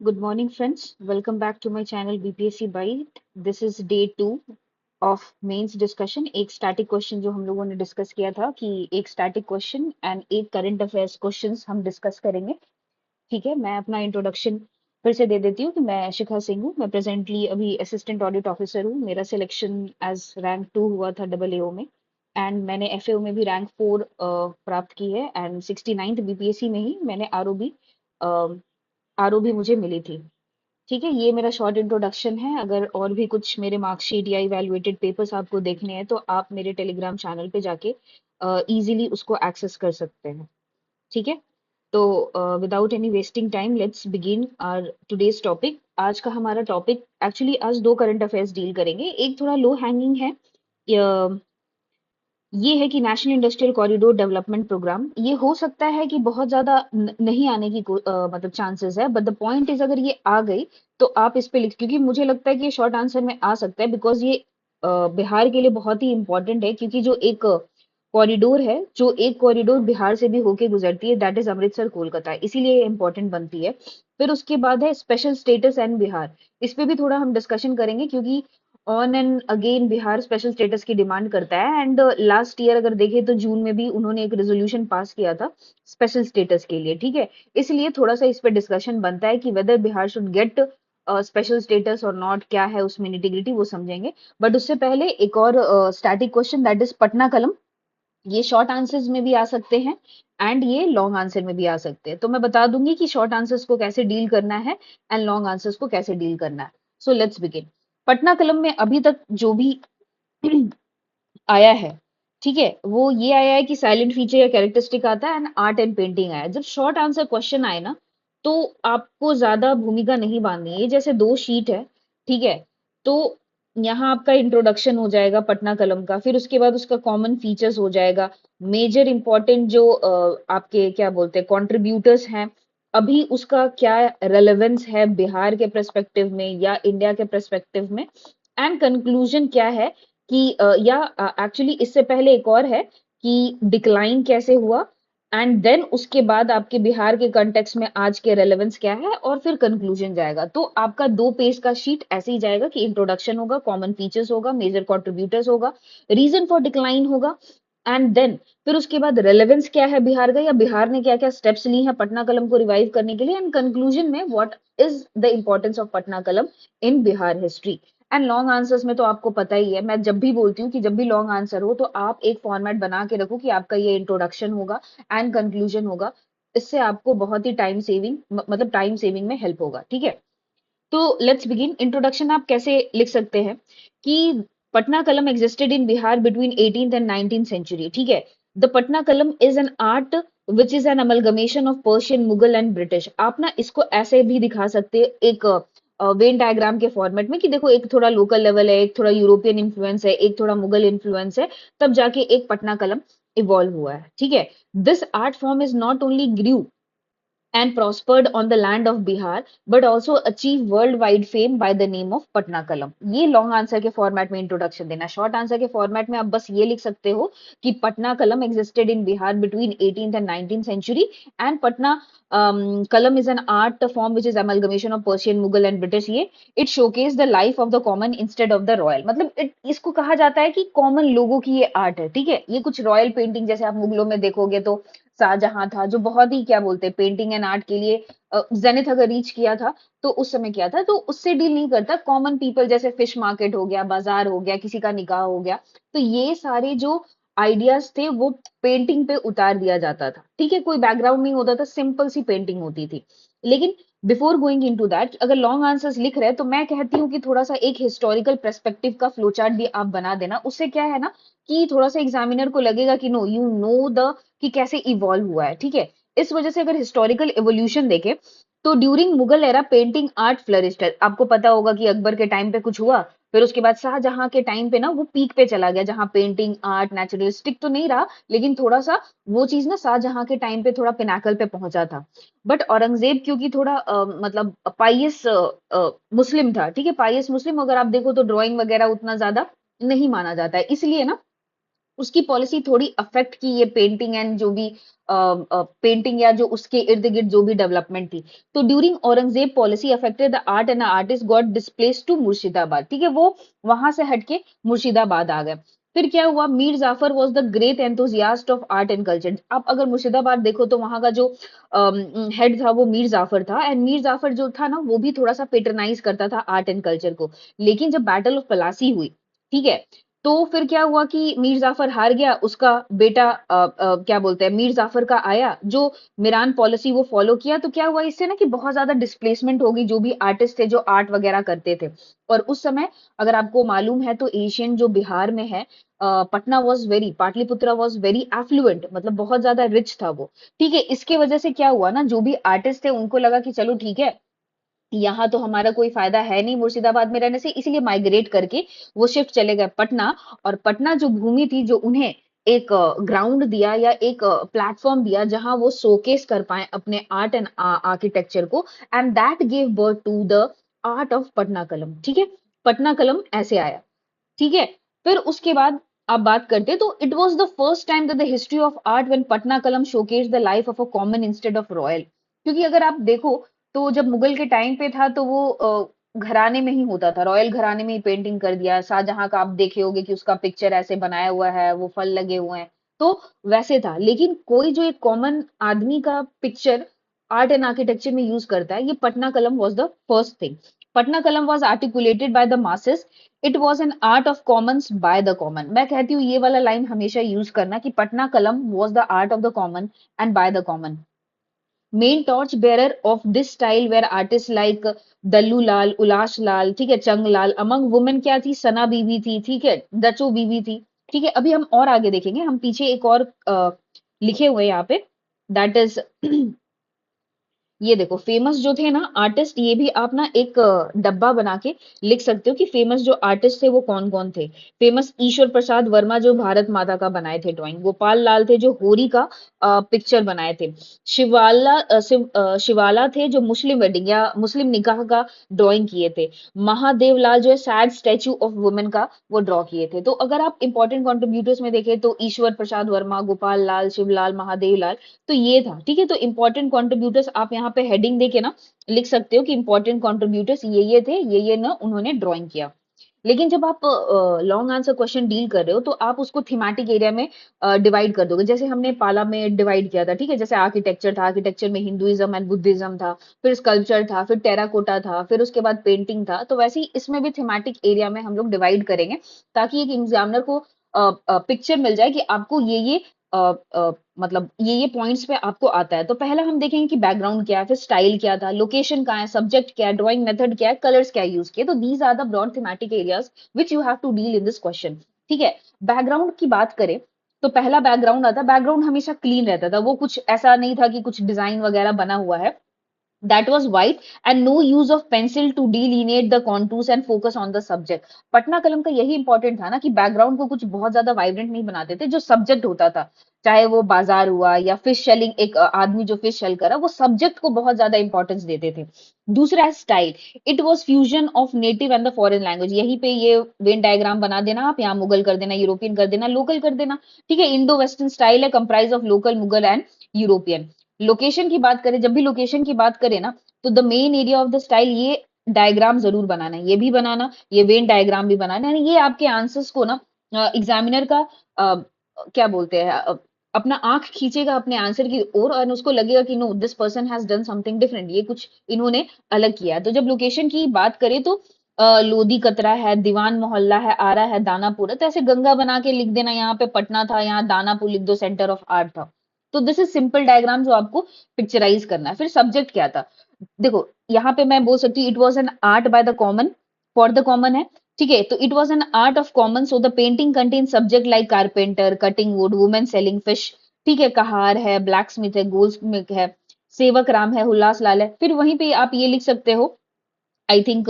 Good morning, friends. Welcome back to my channel BPSC Byte. This is day 2 of mains discussion. एक static question जो हम लोगों ने discuss किया था कि एक स्टैटिक क्वेश्चन एंड एक करंट अफेयर्स क्वेश्चंस हम डिस्कस करेंगे। ठीक है, मैं अपना इंट्रोडक्शन फिर से दे देती हूँ कि मैं शिखा सिंह हूँ। मैं प्रेजेंटली अभी असिस्टेंट ऑडिट ऑफिसर हूँ। मेरा सिलेक्शन एज रैंक 2 हुआ था डबल एओ में, एंड मैंने एफएओ में भी रैंक 4 प्राप्त की है, एंड 69th बीपीएससी में ही मैंने आरओबी मुझे मिली थी। ठीक है, ये मेरा शॉर्ट इंट्रोडक्शन है। अगर और भी कुछ मेरे मार्कशीट या इवैल्यूएटेड पेपर्स आपको देखने हैं तो आप मेरे टेलीग्राम चैनल पे जाके इजीली उसको एक्सेस कर सकते हैं। ठीक है, तो without any wasting time let's begin our today's topic. आज का हमारा टॉपिक, एक्चुअली आज दो करंट अफेयर्स डील करेंगे। एक थोड़ा लो हैंगिंग है, ये है कि national industrial corridor development programme. ये हो सकता है कि बहुत ज्यादा नहीं आने की मतलब चांसेस है, बट द पॉइंट इज अगर ये आ गई तो आप इस पे लिख, क्योंकि मुझे लगता है कि ये शॉर्ट आंसर में आ सकता है, बिकॉज ये बिहार के लिए बहुत ही इंपॉर्टेंट है। क्योंकि जो एक कॉरिडोर है, जो एक कॉरिडोर बिहार से भी होके गुजरती है, दैट इज अमृतसर कोलकाता, इसीलिए ये इंपॉर्टेंट बनती है। फिर उसके बाद है स्पेशल स्टेटस एंड बिहार। इस पे भी थोड़ा हम डिस्कशन करेंगे, क्योंकि on and again Bihar special status की डिमांड करता है। एंड लास्ट ईयर अगर देखें तो जून में भी उन्होंने एक रेजोल्यूशन पास किया था स्पेशल स्टेटस के लिए। ठीक है, इसलिए थोड़ा सा इस पे डिस्कशन बनता है कि whether Bihar should get special status और नॉट, क्या है उसमें निटिग्रिटी वो समझेंगे। बट उससे पहले एक और static question, that is Patna कलम। ये शॉर्ट आंसर्स में भी आ सकते हैं एंड ये लॉन्ग आंसर में भी आ सकते हैं। तो मैं बता दूंगी कि शॉर्ट आंसर्स को कैसे डील करना है एंड लॉन्ग आंसर्स को कैसे डील करना है। So let's begin. पटना कलम में अभी तक जो भी आया है, ठीक है, वो ये आया है कि साइलेंट फीचर या कैरेक्टरिस्टिक आता है एंड आर्ट एंड पेंटिंग आया है। जब शॉर्ट आंसर क्वेश्चन आए ना, तो आपको ज्यादा भूमिका नहीं बांधनी है। ये जैसे दो शीट है, ठीक है, तो यहाँ आपका इंट्रोडक्शन हो जाएगा पटना कलम का, फिर उसके बाद उसका कॉमन फीचर्स हो जाएगा, मेजर इंपॉर्टेंट जो आपके क्या बोलते हैं कंट्रीब्यूटर्स हैं, अभी उसका क्या रेलेवेंस है बिहार के पर्सपेक्टिव में या इंडिया के पर्सपेक्टिव में, एंड कंक्लूजन क्या है कि या एक्चुअली इससे पहले एक और है कि डिक्लाइन कैसे हुआ, एंड देन उसके बाद आपके बिहार के कंटेक्स्ट में आज के रेलेवेंस क्या है, और फिर कंक्लूजन जाएगा। तो आपका 2 पेज का शीट ऐसे ही जाएगा कि इंट्रोडक्शन होगा, कॉमन फीचर्स होगा, मेजर कंट्रीब्यूटर्स होगा, रीजन फॉर डिक्लाइन होगा, एंड देन फिर उसके बाद रेलेवेंस क्या है बिहार का, या बिहार ने क्या क्या स्टेप्स ली हैं पटना कलम को रिवाइव करने के लिए, एंड कंक्लूजन में what is the importance of Patna Kalam in Bihar history. And long answers में तो आपको पता ही है, मैं जब भी बोलती हूँ कि जब भी लॉन्ग आंसर हो तो आप एक फॉर्मेट बना के रखो कि आपका ये इंट्रोडक्शन होगा एंड कंक्लूजन होगा। इससे आपको बहुत ही टाइम सेविंग, मतलब टाइम सेविंग में हेल्प होगा। ठीक है, तो लेट्स बिगिन। इंट्रोडक्शन आप कैसे लिख सकते हैं कि Patna Kalam existed in Bihar between 18th and 19th century. ठीक है, the Patna Kalam is an art which is an amalgamation of Persian, Mughal and British. आप ना इसको ऐसे भी दिखा सकते हैं एक वेन डायग्राम के फॉर्मेट में कि देखो एक थोड़ा लोकल लेवल है, एक थोड़ा यूरोपियन इन्फ्लुएंस है, एक थोड़ा मुगल इन्फ्लुएंस है, तब जाके एक पटना कलम इवॉल्व हुआ है। ठीक है, this art form is not only grew and prospered on the land of Bihar, but also achieved worldwide fame by the name of Patna कलम। ये लॉन्ग आंसर के फॉर्मेट में इंट्रोडक्शन देना। शॉर्ट आंसर के फॉर्मेट में आप बस ये लिख सकते हो कि पटना कलम existed in Bihar between 18th and 19th century, and Patna कलम is an art form which is amalgamation of Persian, Mughal and British। ये it showcase the life of the common instead of the royal। मतलब इसको कहा जाता है कि common लोगों की ये आर्ट है। ठीक है, ये कुछ रॉयल पेंटिंग जैसे आप मुगलों में देखोगे तो शाहजहां था जो बहुत ही क्या बोलते हैं पेंटिंग एंड आर्ट के लिए जेनिथ अगर रीच किया था, तो उस समय किया था, तो उससे डील नहीं करता। कॉमन पीपल जैसे फिश मार्केट हो गया, बाजार हो गया, किसी का निकाह हो गया, तो ये सारे जो आइडियाज थे वो पेंटिंग पे उतार दिया जाता था। ठीक है, कोई बैकग्राउंड नहीं होता था, सिंपल सी पेंटिंग होती थी। लेकिन बिफोर गोइंग इनटू दैट, अगर लॉन्ग आंसर्स लिख रहे हैं तो मैं कहती हूँ कि थोड़ा सा एक हिस्टोरिकल पर्सपेक्टिव का फ्लो चार्ट भी आप बना देना। उससे क्या है ना कि थोड़ा सा एग्जामिनर को लगेगा कि नो यू नो द कि कैसे इवॉल्व हुआ है। ठीक है, इस वजह से अगर हिस्टोरिकल एवोल्यूशन देखें तो during Mughal era painting art flourished है। आपको पता होगा कि अकबर के टाइम पे कुछ हुआ, फिर उसके बाद शाहजहां के टाइम पे ना वो पीक पे चला गया, जहां पेंटिंग आर्ट नेचुरलिस्टिक तो नहीं रहा, लेकिन थोड़ा सा वो चीज ना शाहजहां के टाइम पे थोड़ा पिनाकल पे पहुंचा था। बट औरंगजेब क्योंकि थोड़ा मतलब पाइयस मुस्लिम था, ठीक है, पाइयस मुस्लिम, अगर आप देखो तो ड्राइंग वगैरह उतना ज्यादा नहीं माना जाता है, इसलिए ना उसकी पॉलिसी थोड़ी अफेक्ट की ये पेंटिंग एंड जो भी पेंटिंग या जो उसके इर्द गिर्द जो भी डेवलपमेंट थी। तो during Aurangzeb policy affected the art and artist got displaced to Murshidabad, ठीक है, वो वहां से हटके मुर्शिदाबाद आ गए। फिर क्या हुआ, Mir Jafar was the great enthusiast of art and culture. आप अगर मुर्शिदाबाद देखो तो वहां का जो हेड था वो मीर जाफर था, एंड मीर जाफर जो था ना वो भी थोड़ा सा पेट्रनाइज करता था आर्ट एंड कल्चर को। लेकिन जब बैटल ऑफ पलासी हुई, ठीक है, तो फिर क्या हुआ कि मीर जाफर हार गया, उसका बेटा क्या बोलते हैं मीर जाफर का आया, जो मिरान पॉलिसी वो फॉलो किया। तो क्या हुआ इससे ना कि बहुत ज्यादा डिस्प्लेसमेंट हो गई जो भी आर्टिस्ट थे जो आर्ट वगैरह करते थे। और उस समय अगर आपको मालूम है तो एशियन जो बिहार में है, Patna was very, Pataliputra was very affluent, मतलब बहुत ज्यादा रिच था वो। ठीक है, इसके वजह से क्या हुआ ना, जो भी आर्टिस्ट थे उनको लगा कि चलो ठीक है, यहाँ तो हमारा कोई फायदा है नहीं मुर्शिदाबाद में रहने से, इसलिए माइग्रेट करके वो शिफ्ट चले गए पटना। और पटना जो भूमि थी जो उन्हें एक ग्राउंड दिया या एक प्लेटफॉर्म दिया जहां वो शोकेस कर पाए अपने आर्ट एंड आर्किटेक्चर को, and that give birth to the art of Patna Kalam. ठीक है, पटना कलम ऐसे आया। ठीक है, फिर उसके बाद आप बात करते तो it was the first time that the history of art when Patna Kalam showcase the life of a common instead of royal. क्योंकि अगर आप देखो तो जब मुगल के टाइम पे था तो वो घराने में ही होता था, रॉयल घराने में ही पेंटिंग कर दिया। शाहजहां का आप देखे होंगे कि उसका पिक्चर ऐसे बनाया हुआ है, वो फल लगे हुए हैं, तो वैसे था। लेकिन कोई जो एक कॉमन आदमी का पिक्चर आर्ट एंड आर्किटेक्चर में यूज करता है, ये Patna Kalam was the first thing. Patna Kalam was articulated by the masses, it was an art of commons by the common. मैं कहती हूँ ये वाला लाइन हमेशा यूज करना कि Patna Kalam was the art of the common and by the common. Main torch bearer of this style were artist like Dallu Lal, Ulas Lal, ठीक है, चंग लाल। अमंग वुमेन क्या थी, सना बीबी थी, ठीक है, दचो बीबी थी। ठीक है, अभी हम और आगे देखेंगे, हम पीछे एक और लिखे हुए यहाँ पे, दैट इज ये देखो फेमस जो थे ना आर्टिस्ट, ये भी आप ना एक डब्बा बना के लिख सकते हो कि फेमस जो आर्टिस्ट थे वो कौन कौन थे। फेमस ईश्वर प्रसाद वर्मा जो भारत माता का बनाए थे ड्राइंग, गोपाल लाल थे जो होरी का पिक्चर बनाए थे, शिवाला थे जो मुस्लिम वेडिंग या मुस्लिम निकाह का ड्राइंग किए थे, महादेव लाल जो है सैड स्टैचू ऑफ वुमेन का वो ड्रॉ किए थे। तो अगर आप इंपॉर्टेंट कंट्रीब्यूटर्स में देखें तो ईश्वर प्रसाद वर्मा, गोपाल लाल, शिवलाल, महादेव लाल, तो ये था। ठीक है, तो इंपॉर्टेंट कंट्रीब्यूटर्स आप यहाँ पे हेडिंग देके ना लिख सकते हो कि इंपॉर्टेंट कंट्रीब्यूटर्स ये थे, ये ना उन्होंने ड्राइंग किया। लेकिन जब आप लॉन्ग आंसर क्वेश्चन डील कर रहे हो तो आप उसको थीमेटिक एरिया में डिवाइड कर दोगे, जैसे हमने पाला में डिवाइड किया था। ठीक है, जैसे आर्किटेक्चर था, आर्किटेक्चर में हिंदुइज्म एंड बुद्धिज्म था, फिर स्कल्पचर था, फिर टेराकोटा था, फिर उसके बाद पेंटिंग था। तो वैसे ही इसमें भी थीमेटिक एरिया में हम लोग डिवाइड करेंगे ताकि एक एग्जामिनर को पिक्चर मिल जाए कि आपको ये अ, मतलब ये पॉइंट्स पे आपको आता है। तो पहला हम देखेंगे कि बैकग्राउंड क्या है, फिर स्टाइल क्या था, लोकेशन कहाँ है, सब्जेक्ट क्या है, ड्राइंग मेथड क्या है, कलर्स क्या यूज किए। तो these are the broad thematic areas which you have to deal in this question. ठीक है, बैकग्राउंड की बात करें तो पहला बैकग्राउंड आता है, बैकग्राउंड हमेशा क्लीन रहता था, वो कुछ ऐसा नहीं था कि कुछ डिजाइन वगैरह बना हुआ है। That was white and no use of pencil to delineate the contours and focus on the subject। Patna कलम का यही इंपॉर्टेंट था ना कि बैकग्राउंड को कुछ बहुत ज्यादा वाइब्रेंट नहीं बनाते थे, जो सब्जेक्ट होता था, चाहे वो बाजार हुआ या फिश शेलिंग, एक आदमी जो फिश शेल करा, वो सब्जेक्ट को बहुत ज्यादा इंपॉर्टेंस देते थे। दूसरा है style, it was fusion of native and the foreign language. यहीं पे ये वेन डायग्राम बना देना, आप यहाँ मुगल कर देना, यूरोपियन कर देना, लोकल कर देना। ठीक है, इंडो वेस्टर्न स्टाइल है, comprise of local, Mughal and European. Location की बात करें, जब भी लोकेशन की बात करें ना, तो the main area of the style, ये डायग्राम जरूर बनाना है, ये भी बनाना, ये वेन डायग्राम भी बनाना है। ये आपके आंसर्स को ना एग्जामिनर का क्या बोलते हैं अपना आंख खींचेगा अपने आंसर की ओर और उसको लगेगा कि no this person has done something different, ये कुछ इन्होंने अलग किया है। तो जब लोकेशन की बात करें तो लोधी कतरा है, दीवान मोहल्ला है, आरा है, दानापुर है। तो ऐसे गंगा बना के लिख देना, यहाँ पे पटना था, यहाँ दानापुर लिख दो, सेंटर ऑफ आर्ट था। तो दिस इज सिंपल डायग्राम जो आपको पिक्चराइज करना है। फिर सब्जेक्ट क्या था, देखो यहाँ पे मैं बोल सकती हूँ it was an art bye the common, for the common है। ठीक है, तो it was an art of common, so the painting contain subject like carpenter, cutting would, women selling fish, ठीक है, कहार है, ब्लैक स्मिथ है, गोल्ड स्मिथ है, सेवक राम है, हुल्लास लाल है। फिर वहीं पे आप ये लिख सकते हो, आई थिंक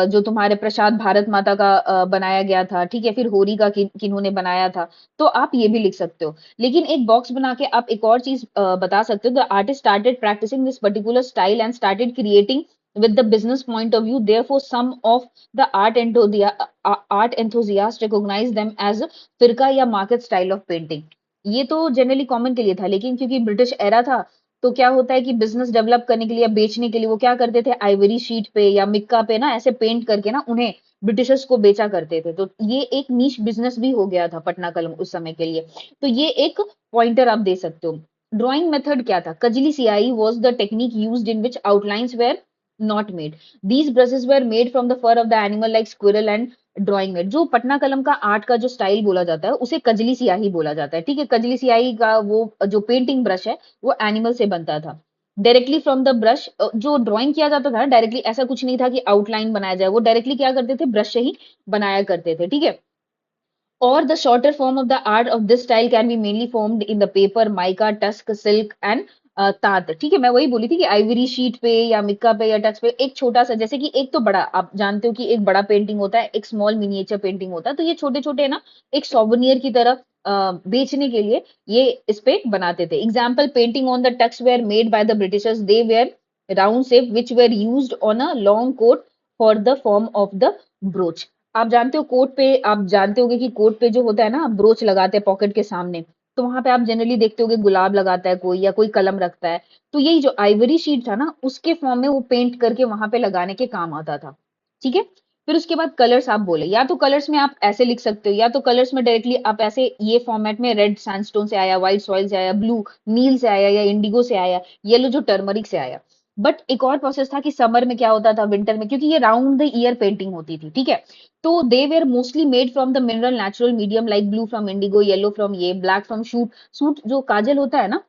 जो तुम्हारे प्रसाद भारत माता का बनाया गया था। ठीक है, फिर होरी का किन्होंने बनाया था, तो आप ये भी लिख सकते हो। लेकिन एक बॉक्स बना के आप एक और चीज बता सकते हो, the artist started practising this particular style and started creating with the business point of view. Therefore, some of the art enthusiasts recognize them as फिरका या market style of painting. ये तो जनरली कॉमन के लिए था, लेकिन क्योंकि British era था, तो क्या होता है कि बिजनेस डेवलप करने के लिए या बेचने के लिए वो क्या करते थे, आइवरी शीट पे या मिक्का पे ना ऐसे पेंट करके ना उन्हें ब्रिटिशर्स को बेचा करते थे। तो ये एक नीश बिजनेस भी हो गया था पटना कलम उस समय के लिए। तो ये एक पॉइंटर आप दे सकते हो। ड्राइंग मेथड क्या था? Kajli siyahi was the technique used in which outlines were not made. These brushes were made from the fur of the animal like squirrel and drawing made. जो पटना कलम का आर्ट का जो स्टाइल बोला जाता है उसे कजली सियाही बोला जाता है। ठीक है, कजली सियाही का वो जो पेंटिंग ब्रश है वो एनिमल से बनता था। डायरेक्टली फ्रॉम द ब्रश जो ड्राइंग किया जाता था डायरेक्टली, ऐसा कुछ नहीं था कि आउटलाइन बनाया जाए, वो डायरेक्टली क्या करते थे, ब्रश से ही बनाया करते थे। ठीक है, or the shorter form of the art of this style can be mainly formed in the paper, mica, tusk, silk and तात। ठीक है, मैं वही बोली थी कि आइवरी शीट पे या मिक्का पे या टक्स पे एक छोटा सा, जैसे कि एक तो बड़ा, आप जानते हो कि एक बड़ा पेंटिंग होता है, एक स्मॉल मिनिएचर पेंटिंग होता है, तो ये छोटे छोटे ना एक सोवेनियर की तरह बेचने के लिए ये इस पे बनाते थे। Example, painting on the tusks were made by the Britishers, they were round shape which were used on a long coat for the form of the brooch. आप जानते हो कोट पे, आप जानते होगे कि कोट पे जो होता है ना, ब्रोच लगाते हैं पॉकेट के सामने, तो वहां पे आप जनरली देखते होगे गुलाब लगाता है कोई या कोई कलम रखता है। तो यही जो आइवरी शीट था ना, उसके फॉर्म में वो पेंट करके वहां पे लगाने के काम आता था। ठीक है, फिर उसके बाद कलर्स आप बोले, या तो कलर्स में आप ऐसे लिख सकते हो, या तो कलर्स में डायरेक्टली आप ऐसे ये फॉर्मेट में, रेड सैंडस्टोन से आया, व्हाइट सॉइल से आया, ब्लू नील से आया या इंडिगो से आया, येलो जो टर्मरिक से आया। बट एक और प्रोसेस था कि समर में क्या होता था, विंटर में, क्योंकि ये राउंड द ईयर पेंटिंग होती थी। ठीक है, तो they were mostly made from the mineral natural medium like blue from Indigo, yellow from ये, ब्लैक फ्रॉम शूट। सूट जो काजल होता है ना,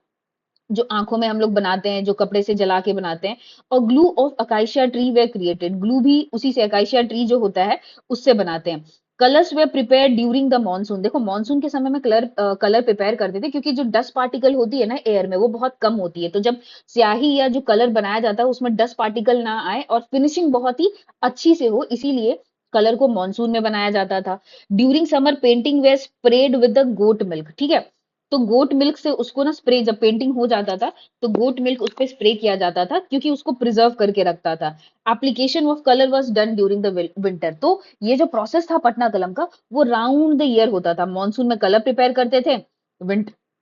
जो आंखों में हम लोग बनाते हैं, जो कपड़े से जला के बनाते हैं, और glue of acacia tree they created. Glue भी उसी से, अकाइशिया ट्री जो होता है उससे बनाते हैं। Colours way prepare during the monsoon. देखो मॉनसून के समय में कलर प्रिपेयर करते थे, क्योंकि जो डस्ट पार्टिकल होती है ना एयर में, वो बहुत कम होती है। तो जब स्याही या जो कलर बनाया जाता है उसमें डस्ट पार्टिकल ना आए और फिनिशिंग बहुत ही अच्छी से हो, इसीलिए कलर को मॉनसून में बनाया जाता था। During summer painting we spread with the goat milk. ठीक है, तो गोट मिल्क से उसको ना स्प्रे, जब पेंटिंग हो जाता था तो गोट मिल्क उस पे स्प्रे किया जाता था, क्योंकि उसको प्रिजर्व करके रखता था। Application of colour was done during the winter. तो ये जो प्रोसेस था पटना कलम का, वो राउंड द ईयर होता था। मॉनसून में कलर प्रिपेयर करते थे,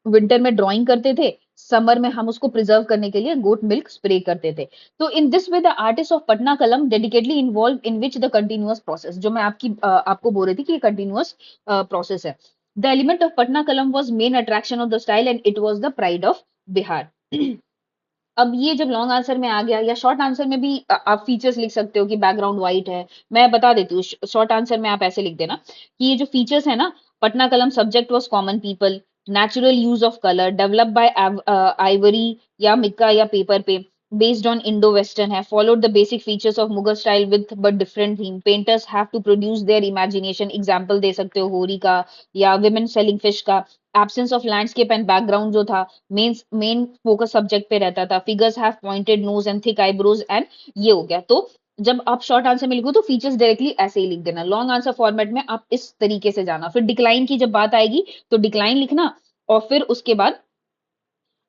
विंटर में ड्राइंग करते थे, समर में हम उसको प्रिजर्व करने के लिए गोट मिल्क स्प्रे करते थे। तो in this way the artist of Patna Kalam dedicatedly involve in which the continuous process, जो मैं आपको बोल रही थी कि ये कंटिन्यूअस प्रोसेस है। The element of Patna Kalam was main attraction of the style and it was the pride of Bihar. अब ये जब लॉन्ग आंसर में आ गया, या शॉर्ट आंसर में भी आप फीचर्स लिख सकते हो कि बैकग्राउंड व्हाइट है। मैं बता देती हूँ, शॉर्ट आंसर में आप ऐसे लिख देना कि ये जो फीचर्स है ना, पटना कलम subject was common people, natural use of colour, develop by Ivory या मिक्का या पेपर पे, based on Indo-Western, have followed the basic features of Mughal style with but different theme. Painters have to produce their imagination. Example दे सकते हो होरी का या women selling fish का। Absence of landscape and background जो था, main focus subject पे रहता था। Figures have pointed nose and thick eyebrows and ये हो गया। तो जब आप शॉर्ट आंसर में लिखो तो फीचर्स डायरेक्टली ऐसे ही लिख देना। लॉन्ग आंसर फॉर्मेट में आप इस तरीके से जाना। फिर डिक्लाइन की जब बात आएगी तो डिक्लाइन लिखना, और फिर उसके बाद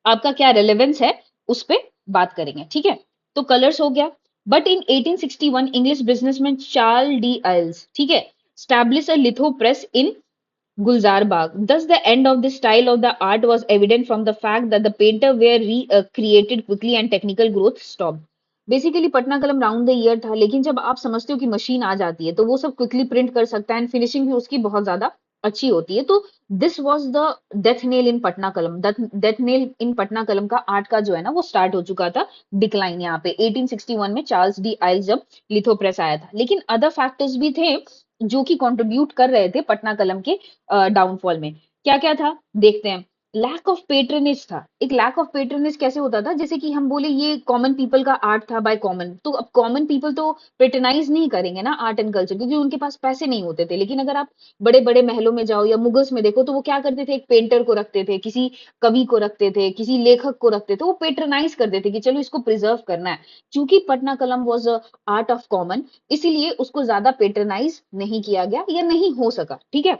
आपका क्या रेलेवेंस है उस पे बात करेंगे। ठीक है, तो कलर्स हो गया। But in 1861 English businessman Charles D'Oyly, ठीक है, established a litho press in Gulzar Bagh. Thus, the end of this style of the art was evident from the fact that the painter were created quickly and technical growth stopped. Basically Patna कलम round the year था, लेकिन जब आप समझते हो कि machine आ जाती है तो वो सब क्विकली प्रिंट कर सकता है एंड फिनिशिंग भी उसकी बहुत ज्यादा अच्छी होती है। तो this was the death nail in Patna Kalam. Death nail in Patna कलम का आर्ट का जो है ना वो स्टार्ट हो चुका था डिक्लाइन यहाँ पे 1861 में चार्ल्स डी आइल्स जब लिथो प्रेस आया था। लेकिन अदर फैक्टर्स भी थे जो कि कंट्रीब्यूट कर रहे थे पटना कलम के डाउनफॉल में। क्या क्या था देखते हैं। लैक ऑफ पेट्रनेज था। एक लैक ऑफ पेट्रनेज कैसे होता था, जैसे कि हम बोले ये कॉमन पीपल का आर्ट था बाय कॉमन, तो अब कॉमन पीपल तो पेट्रनाइज नहीं करेंगे ना आर्ट एंड कल्चर, क्योंकि उनके पास पैसे नहीं होते थे। लेकिन अगर आप बड़े बड़े महलों में जाओ या मुगल्स में देखो तो वो क्या करते थे, एक पेंटर को रखते थे, किसी कवि को रखते थे, किसी लेखक को रखते थे, वो पेट्रनाइज करते थे कि चलो इसको प्रिजर्व करना है। चूंकि Patna Kalam was art of common, इसीलिए उसको ज्यादा पेट्रनाइज नहीं किया गया या नहीं हो सका। ठीक है,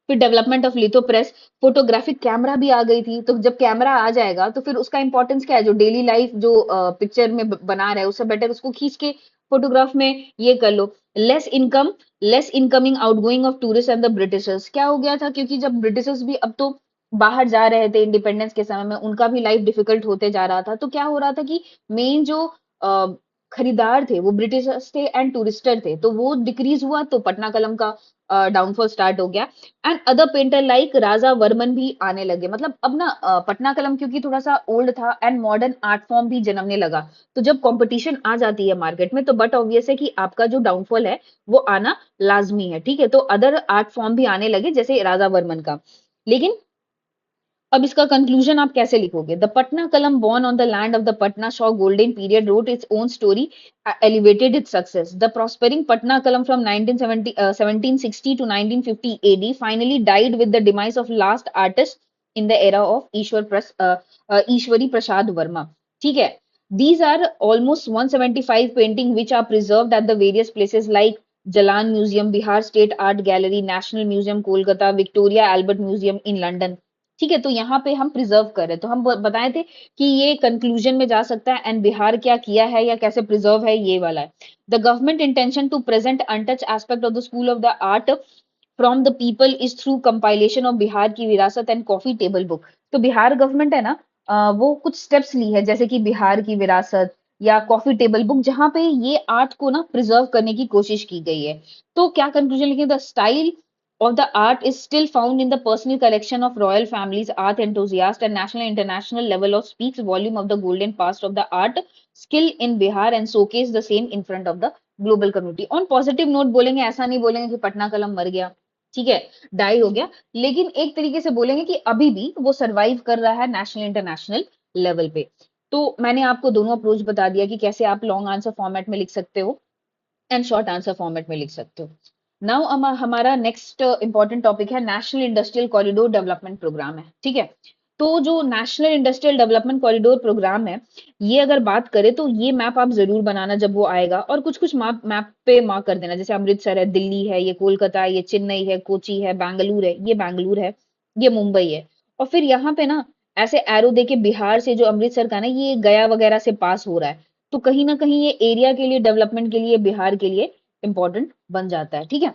फिर development of litho press, photographic camera भी आ गई थी। तो जब कैमरा आ जाएगा तो फिर उसका इंपॉर्टेंस क्या है, जो डेली लाइफ जो पिक्चर में बना रहा है उससे बेटर उसको खींच के फोटोग्राफ में ये कर लो। Less income, less incoming outgoing of tourist and the britishers, क्या हो गया था, क्योंकि जब ब्रिटिशर्स भी अब तो बाहर जा रहे थे इंडिपेंडेंस के समय में, उनका भी लाइफ डिफिकल्ट होते जा रहा था। तो क्या हो रहा था कि मेन जो अ, खरीदार थे वो ब्रिटिशर्स थे एंड टूरिस्टर थे, तो वो डिक्रीज हुआ, तो पटना कलम का डाउनफॉल स्टार्ट हो गया। एंड अदर पेंटर लाइक राजा वर्मन भी आने लगे। मतलब अब ना पटना कलम क्योंकि थोड़ा सा ओल्ड था एंड मॉडर्न आर्ट फॉर्म भी जन्मने लगा, तो जब कंपटीशन आ जाती है मार्केट में तो बट ऑब्वियस है कि आपका जो डाउनफॉल है वो आना लाजमी है, ठीक है। तो अदर आर्ट फॉर्म भी आने लगे जैसे राजा वर्मन का। लेकिन अब इसका कंक्लूजन आप कैसे लिखोगे? द पटना कलम born on the land of the Patna Shaw golden period wrote its own story, elevated its success. The prospering Patna Kalam from 1760 to 1950 AD finally died with the demise of last artist in the era of Ishwari Prasad Verma. ठीक है? These are almost 175 painting which are preserved at the various places like Jalan Museum, Bihar State Art Gallery, National Museum, Kolkata, Victoria Albert Museum in London. ठीक है, तो यहाँ पे हम preserve कर रहे हैं, तो हम बताए थे कि ये कंक्लूजन में जा सकता है एंड बिहार क्या किया है या कैसे प्रिजर्व है, ये वाला है। The government intention to present untouched aspect of the school of the art from the people is through compilation of Bihar की विरासत एंड कॉफी टेबल बुक। तो बिहार गवर्नमेंट है ना, वो कुछ स्टेप्स ली है जैसे कि बिहार की विरासत या कॉफी टेबल बुक, जहां पे ये आर्ट को ना प्रिजर्व करने की कोशिश की गई है। तो क्या कंक्लूजन लिखे? The style of the art is still found in the personal collection of royal families, art enthusiasts, and national and international level of speaks volume of the golden past of the art skill in Bihar and showcase the same in front of the global community. On positive note बोलेंगे, ऐसा नहीं बोलेंगे कि पटना कलम मर गया, ठीक है, डाई हो गया, लेकिन एक तरीके से बोलेंगे कि अभी भी वो सरवाइव कर रहा है नेशनल इंटरनेशनल लेवल पे। तो मैंने आपको दोनों अप्रोच बता दिया कि कैसे आप लॉन्ग आंसर फॉर्मेट में लिख सकते हो एंड शॉर्ट आंसर फॉर्मेट में लिख सकते हो। नाउ हमारा नेक्स्ट इंपॉर्टेंट टॉपिक है national industrial corridor development programme है, ठीक है। तो जो national industrial development corridor programme है, ये अगर बात करें तो ये मैप आप जरूर बनाना जब वो आएगा, और कुछ कुछ मैप मैप पे मार्क कर देना, जैसे अमृतसर है, दिल्ली है, ये कोलकाता है, ये चेन्नई है, कोची है, बैंगलोर है, ये बैंगलोर है, ये मुंबई है। और फिर यहाँ पे ना ऐसे एरो देके बिहार से जो अमृतसर का ना ये गया वगैरह से पास हो रहा है, तो कहीं ना कहीं ये एरिया के लिए डेवलपमेंट के लिए बिहार के लिए इंपॉर्टेंट बन जाता है, ठीक है।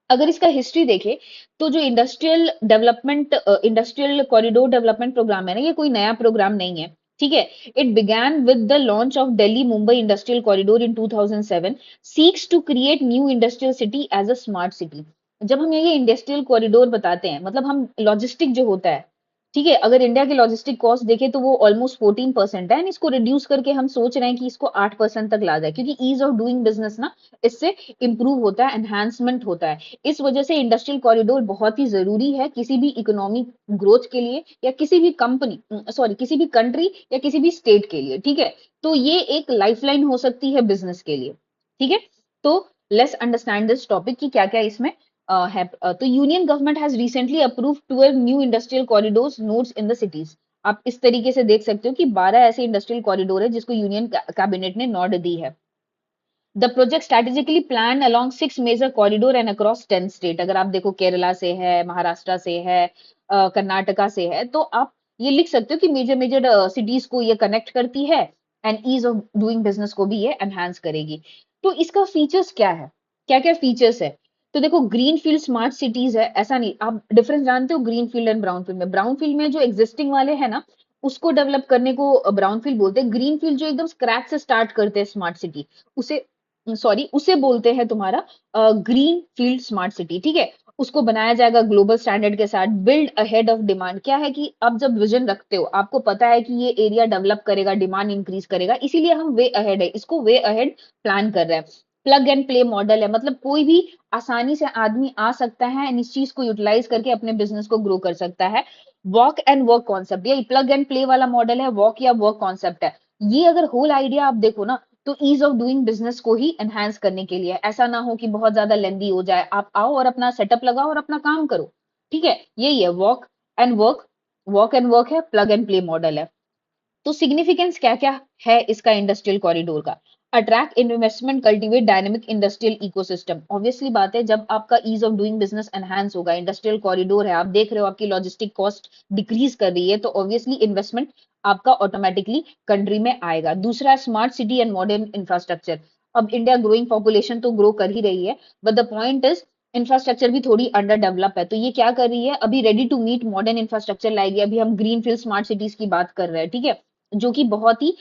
अगर इसका हिस्ट्री देखें तो जो इंडस्ट्रियल कॉरिडोर डेवलपमेंट प्रोग्राम है ना, ये कोई नया प्रोग्राम नहीं है, ठीक है। It began with the launch of Delhi Mumbai industrial corridor in 2007, seeks to create new industrial city as a smart city. जब हम ये इंडस्ट्रियल कॉरिडोर बताते हैं, मतलब हम लॉजिस्टिक जो होता है, ठीक है, अगर इंडिया के लॉजिस्टिक कॉस्ट देखें तो वो ऑलमोस्ट 14% है, एंड इसको रिड्यूस करके हम सोच रहे हैं कि इसको 8% तक ला जाए, क्योंकि ईज ऑफ डूइंग बिजनेस ना इससे इंप्रूव होता है, एनहांसमेंट होता है। इस वजह से इंडस्ट्रियल कॉरिडोर बहुत ही जरूरी है किसी भी इकोनॉमिक ग्रोथ के लिए या किसी भी कंपनी, सॉरी, किसी भी कंट्री या किसी भी स्टेट के लिए, ठीक है। तो ये एक लाइफलाइन हो सकती है बिजनेस के लिए, ठीक है। तो लेट्स अंडरस्टैंड दिस टॉपिक कि क्या क्या इसमें है। तो union government has recently approve 12 new industrial corridors nodes in the cities. आप इस तरीके से देख सकते हो कि 12 ऐसे इंडस्ट्रियल कॉरिडोर है जिसको यूनियन कैबिनेट ने नॉड दी है। The project strategically plan along 6 major corridor and across 10 state. अगर आप देखो केरला से है, महाराष्ट्र से है, कर्नाटका से है, तो आप ये लिख सकते हो कि मेजर मेजर सिटीज को ये कनेक्ट करती है and ease of doing business को भी ये एनहांस करेगी। तो इसका फीचर्स क्या है, क्या क्या फीचर्स है? तो देखो, ग्रीन फील्ड स्मार्ट सिटीज है, ऐसा नहीं, आप डिफरेंस जानते हो green field and brown field में? ब्राउन फील्ड में जो एग्जिस्टिंग वाले हैं ना, उसको डेवलप करने को ब्राउन फील्ड बोलते हैं। ग्रीन फील्ड जो एकदम स्क्रैच से स्टार्ट करते हैं स्मार्ट सिटी, उसे सॉरी उसे बोलते हैं तुम्हारा ग्रीन फील्ड स्मार्ट सिटी, ठीक है। उसको बनाया जाएगा ग्लोबल स्टैंडर्ड के साथ, बिल्ड अहेड ऑफ डिमांड। क्या है कि आप जब विजन रखते हो, आपको पता है कि ये एरिया डेवलप करेगा, डिमांड इंक्रीज करेगा, इसीलिए हम वे अहेड है, इसको वे अहेड प्लान कर रहे हैं। प्लग एंड प्ले मॉडल है, मतलब कोई भी आसानी से आदमी आ सकता है एंड इस चीज को यूटिलाइज करके अपने बिजनेस को ग्रो कर सकता है। वॉक एंड वर्क कॉन्सेप्ट, ये प्लग एंड प्ले वाला मॉडल है, वॉक या वर्क कॉन्सेप्ट है। ये अगर होल आइडिया आप देखो ना, तो ईज ऑफ डूइंग बिजनेस को ही एनहांस करने के लिए, ऐसा ना हो कि बहुत ज्यादा लेंदी हो जाए, आप आओ और अपना सेटअप लगाओ और अपना काम करो, ठीक है। यही है walk and work, walk and work है, प्लग एंड प्ले मॉडल है। तो सिग्निफिकेंस क्या क्या है इसका इंडस्ट्रियल कॉरिडोर का? Attract investment, cultivate dynamic industrial ecosystem. Obviously बात है, जब आपका ease of doing business enhance होगा, इंडस्ट्रियल कॉरिडोर है, आप देख रहे हो आपकी लॉजिस्टिक कॉस्ट डिक्रीज कर रही है, तो ऑब्वियसली इन्वेस्टमेंट आपका ऑटोमेटिकली कंट्री में आएगा। दूसरा, smart city and modern infrastructure. अब इंडिया ग्रोइंग पॉपुलेशन तो ग्रो कर ही रही है, but the point is infrastructure भी थोड़ी अंडर डेवलप है। तो ये क्या कर रही है, अभी ready to meet modern infrastructure लाएगी। अभी हम ग्रीन फील्ड स्मार्ट सिटीज की बात कर रहे हैं, ठीक है, जो कि बहुत ही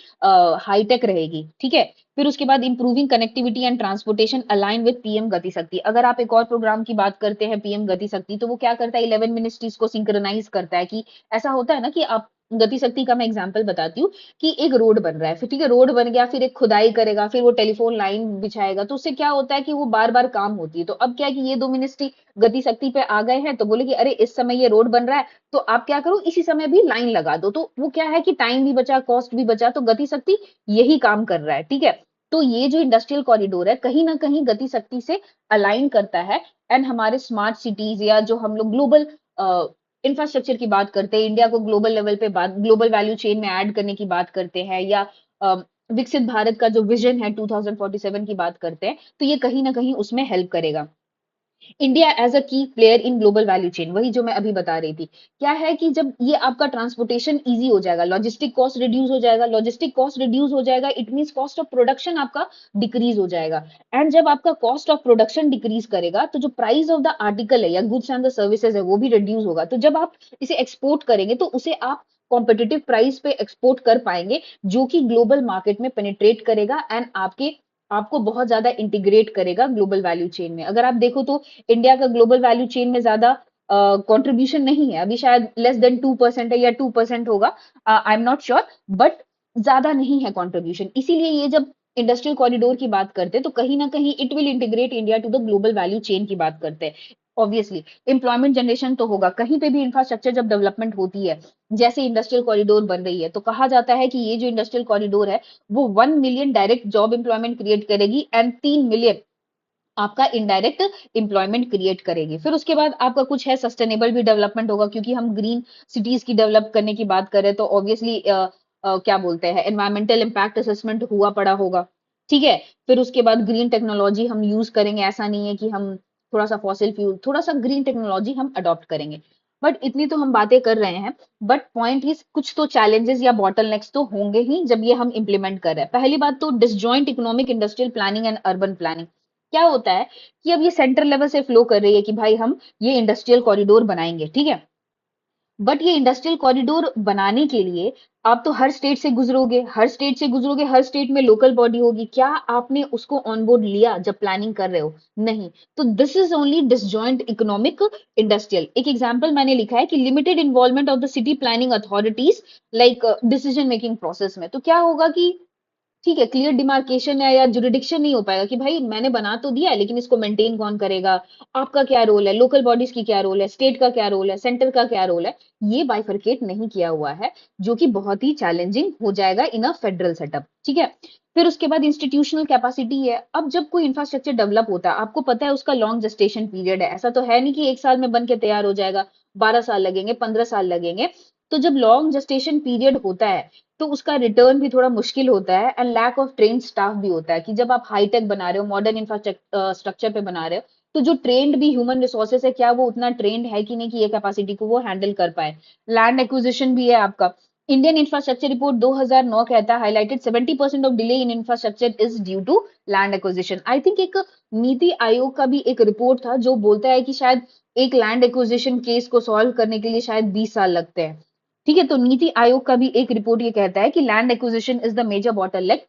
हाईटेक रहेगी, ठीक है। फिर उसके बाद improving connectivity and transportation align with PM गति शक्ति। अगर आप एक और प्रोग्राम की बात करते हैं पीएम गति शक्ति, तो वो क्या करता है, 11 मिनिस्ट्रीज को सिंक्रोनाइज करता है। कि ऐसा होता है ना कि आप, गति शक्ति का मैं एग्जांपल बताती हूँ कि एक रोड बन रहा है, फिर ठीक है, रोड बन गया, फिर एक खुदाई करेगा, फिर वो टेलीफोन लाइन बिछाएगा, तो उससे क्या होता है कि वो बार बार काम होती है। तो अब क्या है कि ये दो मिनिस्ट्री गति शक्ति पे आ गए हैं, तो बोले कि अरे इस समय ये रोड बन रहा है, तो आप क्या करो, इसी समय भी लाइन लगा दो। तो वो क्या है कि टाइम भी बचा, कॉस्ट भी बचा, तो गति शक्ति यही काम कर रहा है, ठीक है। तो ये जो इंडस्ट्रियल कॉरिडोर है, कहीं ना कहीं गति शक्ति से अलाइन करता है। एंड हमारे स्मार्ट सिटीज, या जो हम लोग ग्लोबल इंफ्रास्ट्रक्चर की बात करते हैं, इंडिया को ग्लोबल लेवल पे बात, ग्लोबल वैल्यू चेन में ऐड करने की बात करते हैं, या विकसित भारत का जो विजन है 2047 की बात करते हैं, तो ये कहीं ना कहीं उसमें हेल्प करेगा। इंडिया एज अ की player in global value chain, वही जो मैं अभी बता रही थी। क्या है कि जब ये आपका ट्रांसपोर्टेशन इजी हो जाएगा, लॉजिस्टिक कॉस्ट रिड्यूस हो जाएगा, लॉजिस्टिक कॉस्ट रिड्यूस हो जाएगा, it means cost of production आपका डिक्रीज हो जाएगा। एंड जब आपका कॉस्ट ऑफ प्रोडक्शन डिक्रीज करेगा, तो जो प्राइस ऑफ द आर्टिकल है या गुड्स एंड द सर्विसेज है, वो भी रिड्यूस होगा। तो जब आप इसे एक्सपोर्ट करेंगे, तो उसे आप कॉम्पिटिटिव प्राइस पे एक्सपोर्ट कर पाएंगे, जो कि ग्लोबल मार्केट में पेनिट्रेट करेगा एंड आपको बहुत ज्यादा इंटीग्रेट करेगा ग्लोबल वैल्यू चेन में। अगर आप देखो तो इंडिया का ग्लोबल वैल्यू चेन में ज्यादा कंट्रीब्यूशन नहीं है, अभी शायद लेस देन 2% है, या 2% होगा, I am not sure, but ज्यादा नहीं है कंट्रीब्यूशन। इसीलिए ये जब इंडस्ट्रियल कॉरिडोर की बात करते हैं, तो कहीं ना कहीं it will integrate India to the global value chain की बात करते हैं। ऑब्वियसली एम्प्लॉयमेंट जनरेशन तो होगा, कहीं पे भी इंफ्रास्ट्रक्चर जब डेवलपमेंट होती है, जैसे इंडस्ट्रियल कॉरिडोर बन रही है, तो कहा जाता है कि ये जो इंडस्ट्रियल कॉरिडोर है, वो 1 million direct job employment create करेगी एंड 3 मिलियन आपका इनडायरेक्ट एम्प्लॉयमेंट क्रिएट करेगी। फिर उसके बाद आपका कुछ है सस्टेनेबल भी डेवलपमेंट होगा, क्योंकि हम ग्रीन सिटीज की डेवलप करने की बात करें, तो ऑब्वियसली क्या बोलते हैं, एनवायरमेंटल इम्पैक्ट असेसमेंट हुआ पड़ा होगा, ठीक है। फिर उसके बाद ग्रीन टेक्नोलॉजी हम यूज करेंगे, ऐसा नहीं है कि हम थोड़ा सा फॉसिल फ्यूल, थोड़ा सा ग्रीन टेक्नोलॉजी हम अडॉप्ट करेंगे। बट इतनी तो हम बातें कर रहे हैं, बट पॉइंट इज कुछ तो चैलेंजेस या बॉटलनेक्स तो होंगे ही जब ये हम इंप्लीमेंट कर रहे हैं। पहली बात तो disjoint economic industrial planning and urban planning. क्या होता है कि अब ये सेंट्रल लेवल से फ्लो कर रही है कि भाई हम ये इंडस्ट्रियल कॉरिडोर बनाएंगे, ठीक है। बट ये इंडस्ट्रियल कॉरिडोर बनाने के लिए आप तो हर स्टेट से गुजरोगे, हर स्टेट से गुजरोगे, हर स्टेट में लोकल बॉडी होगी, क्या आपने उसको ऑन बोर्ड लिया जब प्लानिंग कर रहे हो? नहीं। तो this is only disjoint economic industrial. एक एग्जांपल मैंने लिखा है कि limited involvement of the city planning authorities like decision making process में। तो क्या होगा कि ठीक है, क्लियर डिमार्केशन है या जुरिडिक्शन नहीं हो पाएगा कि भाई मैंने बना तो दिया है, लेकिन इसको मेंटेन कौन करेगा, आपका क्या रोल है, लोकल बॉडीज की क्या रोल है, स्टेट का क्या रोल है, सेंटर का क्या रोल है, ये बाइफरकेट नहीं किया हुआ है, जो कि बहुत ही चैलेंजिंग हो जाएगा इन अ फेडरल सेटअप, ठीक है। फिर उसके बाद इंस्टीट्यूशनल कैपेसिटी है। अब जब कोई इंफ्रास्ट्रक्चर डेवलप होता है, आपको पता है उसका लॉन्ग जेस्टेशन पीरियड है, ऐसा तो है नहीं कि एक साल में बन के तैयार हो जाएगा, 12 साल लगेंगे, 15 साल लगेंगे। तो जब लॉन्ग जेस्टेशन पीरियड होता है, तो उसका रिटर्न भी थोड़ा मुश्किल होता है and lack of train staff भी होता है। कि जब आप हाईटेक बना रहे हो, मॉडर्न इंफ्रास्ट्रक्चर पे बना रहे हो, तो जो ट्रेंड भी ह्यूमन रिसोर्सेस है, क्या वो उतना ट्रेंड है कि नहीं कि ये कैपेसिटी को वो हैंडल कर पाए। लैंड एक्विजिशन भी है आपका। इंडियन इंफ्रास्ट्रक्चर रिपोर्ट 2009 कहता है, highlighted 70% of delay in infrastructure is due to land acquisition. I think एक नीति आयोग का भी एक रिपोर्ट था जो बोलता है कि शायद एक लैंड एक्विजिशन केस को सॉल्व करने के लिए शायद 20 साल लगते हैं, ठीक है। तो नीति आयोग का भी एक रिपोर्ट ये कहता है कि land acquisition is the major bottleneck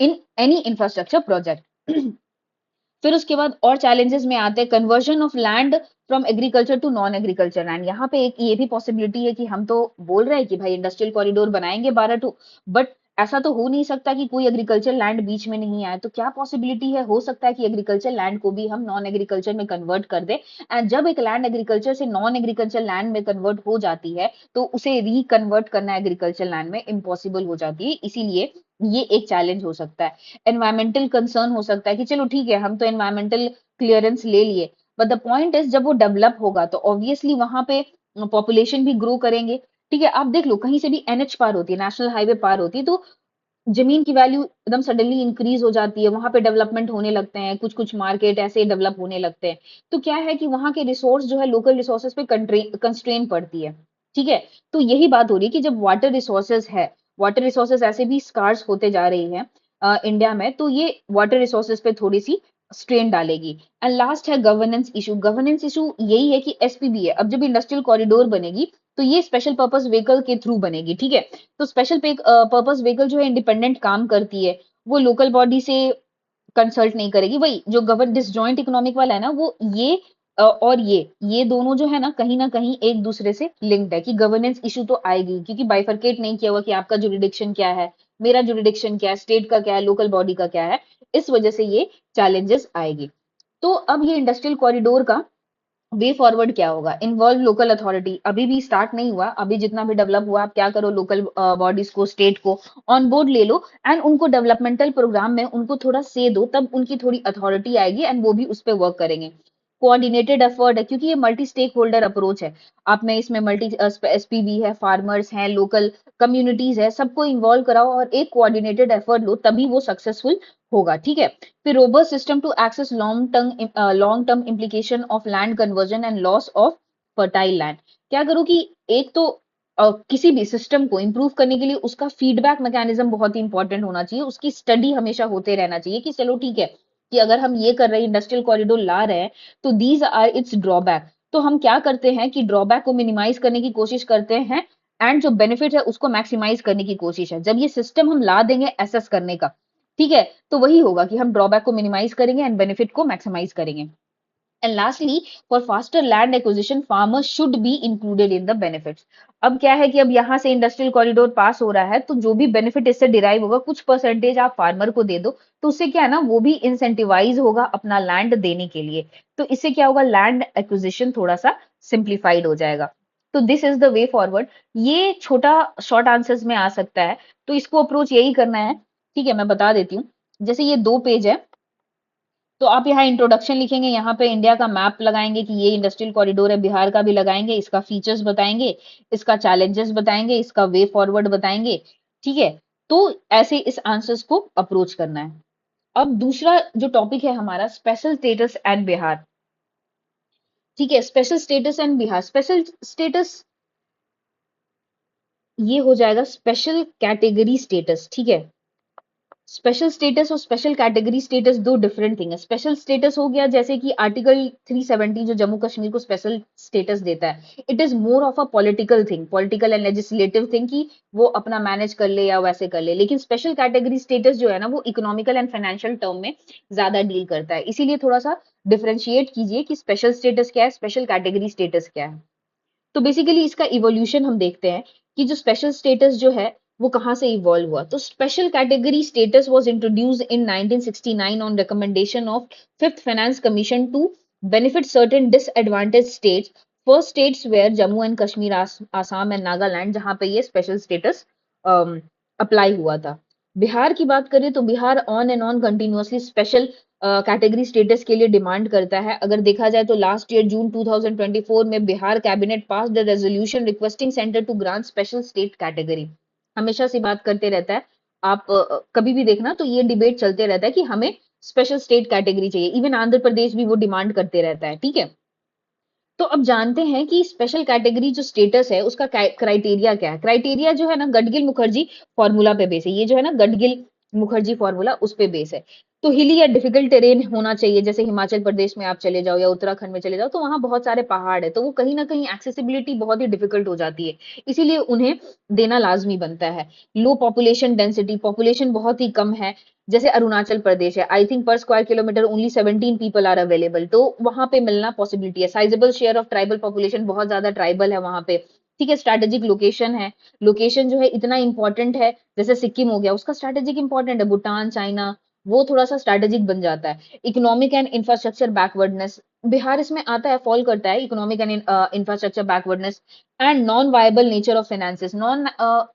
in any infrastructure project. फिर उसके बाद और चैलेंजेस में आते हैं conversion of land from agriculture to non agriculture land. यहाँ पे एक ये भी पॉसिबिलिटी है कि हम तो बोल रहे हैं कि भाई इंडस्ट्रियल कॉरिडोर बनाएंगे 12 टू, बट ऐसा तो हो नहीं सकता कि कोई एग्रीकल्चर लैंड बीच में नहीं आए। तो क्या पॉसिबिलिटी है, हो सकता है कि एग्रीकल्चर लैंड को भी हम नॉन एग्रीकल्चर में कन्वर्ट कर दे। एंड जब एक लैंड एग्रीकल्चर से नॉन एग्रीकल्चर लैंड में कन्वर्ट हो जाती है, तो उसे रिकन्वर्ट करना एग्रीकल्चर लैंड में इम्पॉसिबल हो जाती है। इसीलिए ये एक चैलेंज हो सकता है। एनवायरमेंटल कंसर्न हो सकता है कि चलो ठीक है, हम तो एनवायरमेंटल क्लियरेंस ले लिए, बट द पॉइंट इज जब वो डेवलप होगा, तो ऑब्वियसली वहां पे पॉपुलेशन भी ग्रो करेंगे, ठीक है। आप देख लो, कहीं से भी एनएच पार होती है, नेशनल हाईवे पार होती है, तो जमीन की वैल्यू एकदम सडनली इंक्रीज हो जाती है, वहां पे डेवलपमेंट होने लगते हैं, कुछ कुछ मार्केट ऐसे डेवलप होने लगते हैं। तो क्या है कि वहां के रिसोर्स जो है लोकल रिसोर्सेज पे कंस्ट्रेन पड़ती है। ठीक है, तो यही बात हो रही है कि जब वाटर रिसोर्सेज है, वाटर रिसोर्सेज ऐसे भी स्कार्स होते जा रही हैं इंडिया में, तो ये वाटर रिसोर्सेज पे थोड़ी सी स्ट्रेन डालेगी। एंड लास्ट है गवर्नेंस इशू। गवर्नेंस इशू यही है कि एसपीबी है, अब जब इंडस्ट्रियल कॉरिडोर बनेगी तो ये स्पेशल पर्पस व्हीकल के थ्रू बनेगी। ठीक है, तो स्पेशल पर्पस व्हीकल जो है इंडिपेंडेंट काम करती है, वो लोकल बॉडी से कंसल्ट नहीं करेगी। वही जो गवर्न डिसजॉइंट इकोनॉमिक वाला है ना, वो ये और ये दोनों जो है ना कहीं एक दूसरे से लिंक्ड है, कि गवर्नेंस इशू तो आएगी, क्योंकि बाइफरकेट नहीं किया हुआ कि आपका जुरिडिक्शन क्या है, मेरा जुरिडिक्शन क्या है, स्टेट का क्या है, लोकल बॉडी का क्या है। इस वजह से ये चैलेंजेस आएगी। तो अब ये इंडस्ट्रियल कॉरिडोर का वे फॉरवर्ड क्या होगा? Involve local authority. अभी भी स्टार्ट नहीं हुआ, अभी जितना भी डेवलप हुआ, आप क्या करो, लोकल बॉडीज को, स्टेट को ऑन बोर्ड ले लो, एंड उनको डेवलपमेंटल प्रोग्राम में उनको थोड़ा से दो, तब उनकी थोड़ी अथॉरिटी आएगी एंड वो भी उस पर वर्क करेंगे। कोऑर्डिनेटेड एफर्ट है, क्योंकि ये मल्टी स्टेक होल्डर अप्रोच है। आप में इसमें मल्टी एसपीबी है, फार्मर्स हैं, लोकल कम्युनिटीज है, सबको इन्वॉल्व कराओ और एक कोऑर्डिनेटेड एफर्ट लो, तभी वो सक्सेसफुल होगा। ठीक है, फिर robust system to access long term implication of land conversion and loss of fertile land. क्या करो कि एक तो किसी भी सिस्टम को इंप्रूव करने के लिए उसका फीडबैक मैकेनिज्म बहुत ही इंपॉर्टेंट होना चाहिए, उसकी स्टडी हमेशा होते रहना चाहिए कि चलो ठीक है, कि अगर हम ये कर रहे हैं, इंडस्ट्रियल कॉरिडोर ला रहे हैं, तो दीज आर इट्स ड्रॉबैक। तो हम क्या करते हैं कि ड्रॉबैक को मिनिमाइज करने की कोशिश करते हैं, एंड जो बेनिफिट है उसको मैक्सिमाइज करने की कोशिश है। जब ये सिस्टम हम ला देंगे एसेस करने का, ठीक है, तो वही होगा कि हम ड्रॉबैक को मिनिमाइज करेंगे एंड बेनिफिट को मैक्सिमाइज करेंगे। And lastly, for faster land acquisition farmers should be included in the benefits. अब क्या है कि अब यहाँ से इंडस्ट्रियल कॉरिडोर पास हो रहा है, तो जो भी बेनिफिट इससे डिराइव होगा, कुछ परसेंटेज आप फार्मर को दे दो, तो उससे क्या है ना, वो भी इंसेंटिवाइज होगा अपना लैंड देने के लिए। तो इससे क्या होगा, लैंड एक्विजिशन थोड़ा सा सिंप्लीफाइड हो जाएगा। तो this is the way forward. ये छोटा शॉर्ट आंसर्स में आ सकता है, तो इसको अप्रोच यही करना है। ठीक है, मैं बता देती हूँ। जैसे ये 2 पेज है, तो आप यहाँ इंट्रोडक्शन लिखेंगे, यहाँ पे इंडिया का मैप लगाएंगे कि ये इंडस्ट्रियल कॉरिडोर है, बिहार का भी लगाएंगे, इसका फीचर्स बताएंगे, इसका चैलेंजेस बताएंगे, इसका वे फॉरवर्ड बताएंगे। ठीक है, तो ऐसे इस आंसर्स को अप्रोच करना है। अब दूसरा जो टॉपिक है हमारा, स्पेशल स्टेटस एंड बिहार। ठीक है, special status and Bihar. Special status ये हो जाएगा स्पेशल कैटेगरी स्टेटस। ठीक है, स्पेशल स्टेटस और स्पेशल कैटेगरी स्टेटस दो डिफरेंट थिंग है। स्पेशल स्टेटस हो गया जैसे कि आर्टिकल 370 जो जम्मू कश्मीर को स्पेशल स्टेटस देता है, it is more of a political thing, political and legislative thing, कि वो अपना मैनेज कर ले या वैसे कर ले। लेकिन स्पेशल कैटेगरी स्टेटस जो है ना, वो इकोनॉमिकल एंड फाइनेंशियल टर्म में ज्यादा डील करता है। इसीलिए थोड़ा सा डिफरेंशिएट कीजिए कि स्पेशल स्टेटस क्या है, स्पेशल कैटेगरी स्टेटस क्या है। तो बेसिकली इसका इवोल्यूशन हम देखते हैं कि जो स्पेशल स्टेटस जो है वो कहाँ से इवॉल्व हुआ। तो special category status was introduced in 1969 on recommendation of fifth finance commission to benefit certain disadvantage states. First states were Jammu and Kashmir, Assam and Nagaland, जहां पे ये स्पेशल स्टेटस अप्लाई हुआ था। बिहार की बात करें तो Bihar on and on continuously special category status के लिए डिमांड करता है। अगर देखा जाए तो लास्ट ईयर जून 2024 में Bihar cabinet pass the resolution requesting centre to grant special state category. हमेशा से बात करते रहता है, आप कभी भी देखना तो ये डिबेट चलते रहता है कि हमें स्पेशल स्टेट कैटेगरी चाहिए। इवन आंध्र प्रदेश भी वो डिमांड करते रहता है। ठीक है, तो अब जानते हैं कि स्पेशल कैटेगरी जो स्टेटस है उसका क्राइटेरिया क्या है। क्राइटेरिया जो है ना, गडगिल मुखर्जी फॉर्मूला पे बेस है। ये जो है ना, गडगिल मुखर्जी फॉर्मूला, उस पे बेस है। तो हिली या डिफिकल्ट टेरेन होना चाहिए, जैसे हिमाचल प्रदेश में आप चले जाओ या उत्तराखंड में चले जाओ, तो वहां बहुत सारे पहाड़ है, तो वो कहीं ना कहीं एक्सेसिबिलिटी बहुत ही डिफिकल्ट हो जाती है, इसीलिए उन्हें देना लाजमी बनता है। लो पॉपुलेशन डेंसिटी, पॉपुलेशन बहुत ही कम है, जैसे अरुणाचल प्रदेश है, I think per square kilometre only 17 people are available, तो वहां पे मिलना पॉसिबिलिटी है। Sizeable share of tribal population, बहुत ज्यादा ट्राइबल है वहां पे। ठीक है, स्ट्रेटेजिक लोकेशन है, लोकेशन जो है इतना इंपॉर्टेंट है, जैसे सिक्किम हो गया, उसका स्ट्रेटेजिक इंपॉर्टेंट है, भूटान, चाइना, वो थोड़ा सा स्ट्रेटेजिक बन जाता है। Economic and infrastructure backwardness, Bihar इसमें आता है, फॉल करता है, economic and infrastructure backwardness. And non viable nature of finances, non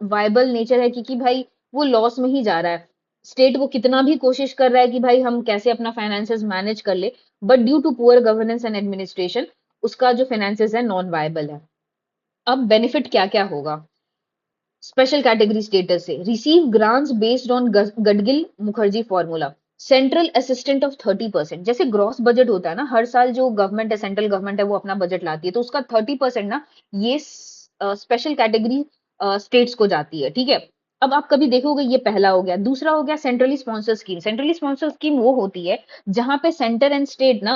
viable nature है, क्योंकि भाई वो लॉस में ही जा रहा है। स्टेट वो कितना भी कोशिश कर रहा है कि भाई हम कैसे अपना फाइनेंसेस मैनेज कर ले, but due to poor governance and administration उसका जो फाइनेंसेस है नॉन वायबल है। अब बेनिफिट क्या क्या होगा। स्पेशल कैटेगरी स्टेटस से receive grants based on Gadgil Mukherjee formula, central assistant of 30%। जैसे ग्रॉस बजट होता है ना, हर साल जो गवर्नमेंट है, सेंट्रल गवर्नमेंट है, वो अपना बजट लाती है, तो उसका 30% ना ये स्पेशल कैटेगरी स्टेट्स को जाती है, ठीक है। अब आप कभी देखोगे, ये पहला हो गया। दूसरा हो गया centrally sponsor scheme. Centrally sponsor scheme वो होती है जहां पे सेंटर एंड स्टेट ना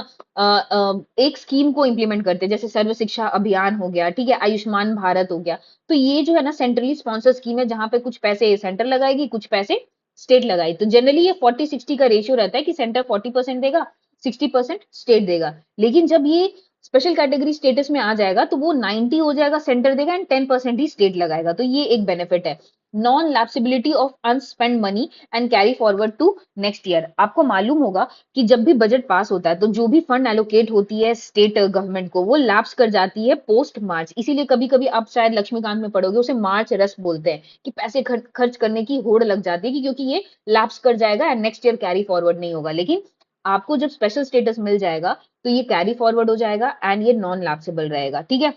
एक स्कीम को इम्प्लीमेंट करते हैं, जैसे सर्व शिक्षा अभियान हो गया, ठीक है, आयुष्मान भारत हो गया। तो ये जो है ना सेंट्रली स्पॉन्सर स्कीम है, जहां पे कुछ पैसे सेंटर लगाएगी, कुछ पैसे स्टेट लगाई। तो जनरली ये 40-60 का रेशियो रहता है कि सेंटर 40% देगा, 60% स्टेट देगा। लेकिन जब ये स्पेशल कैटेगरी स्टेटस में आ जाएगा तो वो 90 हो जाएगा, सेंटर देगा, एंड 10% ही स्टेट लगाएगा। तो ये एक बेनिफिट है। Non lapsibility of unspent money and carry forward to next year. आपको मालूम होगा कि जब भी बजट पास होता है तो जो भी फंड एलोकेट होती है स्टेट गवर्नमेंट को, वो लैप्स कर जाती है पोस्ट मार्च। इसीलिए कभी कभी आप शायद लक्ष्मीकांत में पढ़ोगे, उसे मार्च रस बोलते हैं, कि पैसे खर्च करने की होड़ लग जाती है, क्योंकि ये लैप्स कर जाएगा and next year carry forward नहीं होगा। लेकिन आपको जब स्पेशल स्टेटस मिल जाएगा तो ये कैरी फॉरवर्ड हो जाएगा एंड ये नॉन लैप्सेबल रहेगा, ठीक है।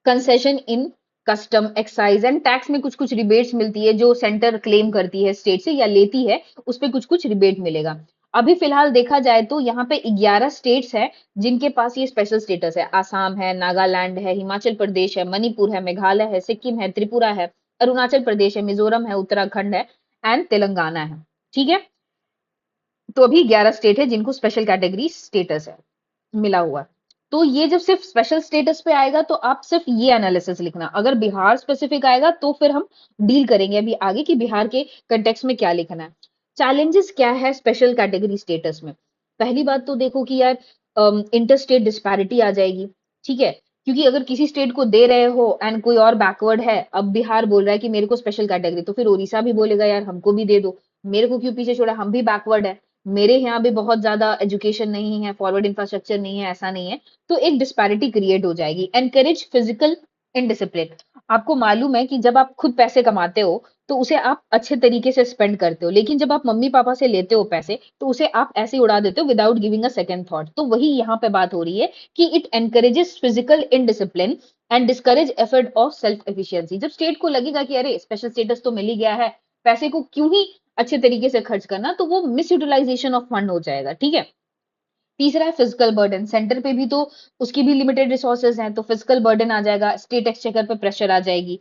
Concession in custom, excise and tax में कुछ कुछ रिबेट्स मिलती है, जो सेंटर क्लेम करती है स्टेट से या लेती है, उस पर कुछ कुछ रिबेट मिलेगा। अभी फिलहाल देखा जाए तो यहाँ पे 11 स्टेट्स है जिनके पास ये स्पेशल स्टेटस है। आसाम है, नागालैंड है, हिमाचल प्रदेश है, मणिपुर है, मेघालय है, सिक्किम है, त्रिपुरा है, अरुणाचल प्रदेश है, मिजोरम है, उत्तराखंड है एंड तेलंगाना है, ठीक है। तो अभी 11 स्टेट है जिनको स्पेशल कैटेगरी स्टेटस है मिला हुआ। तो ये जब सिर्फ स्पेशल स्टेटस पे आएगा तो आप सिर्फ ये एनालिसिस लिखना। अगर बिहार स्पेसिफिक आएगा तो फिर हम डील करेंगे अभी आगे कि बिहार के कंटेक्स्ट में क्या लिखना है। चैलेंजेस क्या है स्पेशल कैटेगरी स्टेटस में? पहली बात तो देखो कि यार इंटर स्टेट डिस्पैरिटी आ जाएगी, ठीक है। क्योंकि अगर किसी स्टेट को दे रहे हो एंड कोई और बैकवर्ड है, अब बिहार बोल रहा है कि मेरे को स्पेशल कैटेगरी, तो फिर उड़ीसा भी बोलेगा यार हमको भी दे दो, मेरे को क्यों पीछे छोड़ा, हम भी बैकवर्ड है, मेरे यहाँ भी बहुत ज्यादा एजुकेशन नहीं है, फॉरवर्ड इंफ्रास्ट्रक्चर नहीं है, ऐसा नहीं है। तो एक डिस्पैरिटी क्रिएट हो जाएगी। Encourage physical indiscipline. आपको मालूम है कि जब आप खुद पैसे कमाते हो तो उसे आप अच्छे तरीके से स्पेंड करते हो, लेकिन जब आप मम्मी पापा से लेते हो पैसे तो उसे आप ऐसे ही उड़ा देते हो without giving a second thought. तो वही यहाँ पे बात हो रही है कि it encourages physical indiscipline and discourage effort of self efficiency. जब स्टेट को लगेगा कि अरे स्पेशल स्टेटस तो मिल ही गया है, पैसे को क्यों ही अच्छे तरीके से खर्च करना, तो वो मिस यूटिलाइजेशन ऑफ फंड हो जाएगा, ठीक है। तीसरा है फिजिकल बर्डन। सेंटर पे भी तो उसकी भी लिमिटेड रिसोर्सेज हैं, तो फिजिकल बर्डन आ जाएगा, स्टेट एक्सचेकर पे प्रेशर आ जाएगी।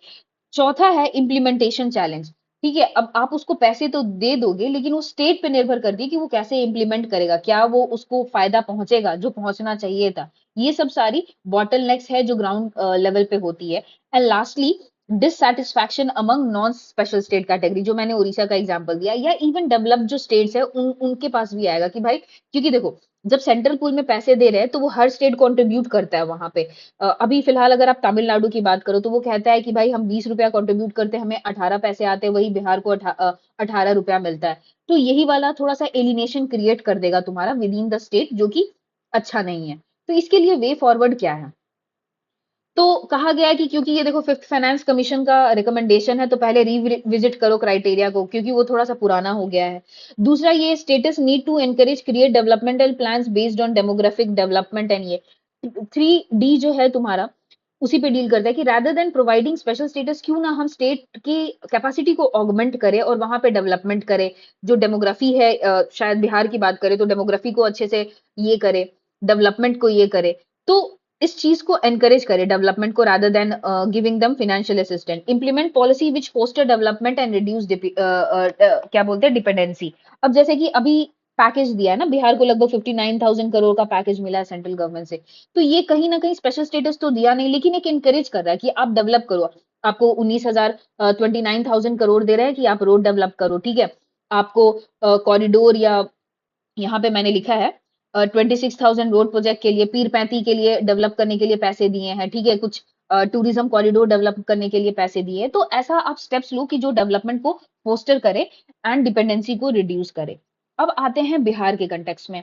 चौथा है इम्प्लीमेंटेशन चैलेंज। ठीक है, अब आप उसको पैसे तो दे दोगे, लेकिन वो स्टेट पे निर्भर करती है कि वो कैसे इम्प्लीमेंट करेगा, क्या वो उसको फायदा पहुंचेगा जो पहुंचना चाहिए था। ये सब सारी बॉटल नेक्स है जो ग्राउंड लेवल पे होती है। And lastly dissatisfaction among non special state category, जो मैंने उड़ीसा का एग्जांपल दिया, या इवन डेवलप्ड जो स्टेट्स है उनके पास भी आएगा कि भाई, क्योंकि देखो जब सेंट्रल पूल में पैसे दे रहे हैं तो वो हर स्टेट कंट्रीब्यूट करता है वहां पे। अभी फिलहाल अगर आप तमिलनाडु की बात करो तो वो कहता है कि भाई हम 20 रुपया कंट्रीब्यूट करते हैं, हमें 18 पैसे आते हैं, वही बिहार को 18 रुपया मिलता है। तो यही वाला थोड़ा सा एलिनेशन क्रिएट कर देगा तुम्हारा विद इन द स्टेट, जो कि अच्छा नहीं है। तो इसके लिए वे फॉरवर्ड क्या है? तो कहा गया है कि क्योंकि ये देखो फिफ्थ फाइनेंस कमीशन का रिकमेंडेशन है, तो पहले रिविजिट करो क्राइटेरिया को, क्योंकि वो थोड़ा सा पुराना हो गया है। दूसरा, ये status need to encourage create developmental plans based on demographic development. And ये 3D जो है तुम्हारा, उसी पे डील करता है कि rather than providing special status, क्यों ना हम स्टेट की कैपेसिटी को ऑगमेंट करें और वहां पे डेवलपमेंट करें। जो डेमोग्राफी है, शायद बिहार की बात करें तो डेमोग्राफी को अच्छे से ये करे, डेवलपमेंट को ये करे। तो इस चीज को एनकरेज करे डेवलपमेंट को, rather than giving them financial assistant. Implement policy which foster development and reduce क्या बोलते हैं, डिपेंडेंसी। अब जैसे कि अभी पैकेज दिया है ना बिहार को, लगभग 59,000 करोड़ का पैकेज मिला है सेंट्रल गवर्नमेंट से। तो ये कहीं ना कहीं स्पेशल स्टेटस तो दिया नहीं, लेकिन एक इनकरेज कर रहा है कि आप डेवलप करो। आपको 19,000 29,000 करोड़ दे रहे हैं कि आप रोड डेवलप करो, ठीक है। आपको कॉरिडोर, या यहाँ पे मैंने लिखा है 26,000 रोड प्रोजेक्ट के लिए, पीर पैंती के लिए डेवलप करने के लिए पैसे दिए हैं, ठीक है। कुछ टूरिज्म कॉरिडोर डेवलप करने के लिए पैसे दिए हैं। तो ऐसा आप स्टेप्स लो कि जो डेवलपमेंट को फोस्टर करे एंड डिपेंडेंसी को रिड्यूस करे। अब आते हैं बिहार के कंटेक्स्ट में।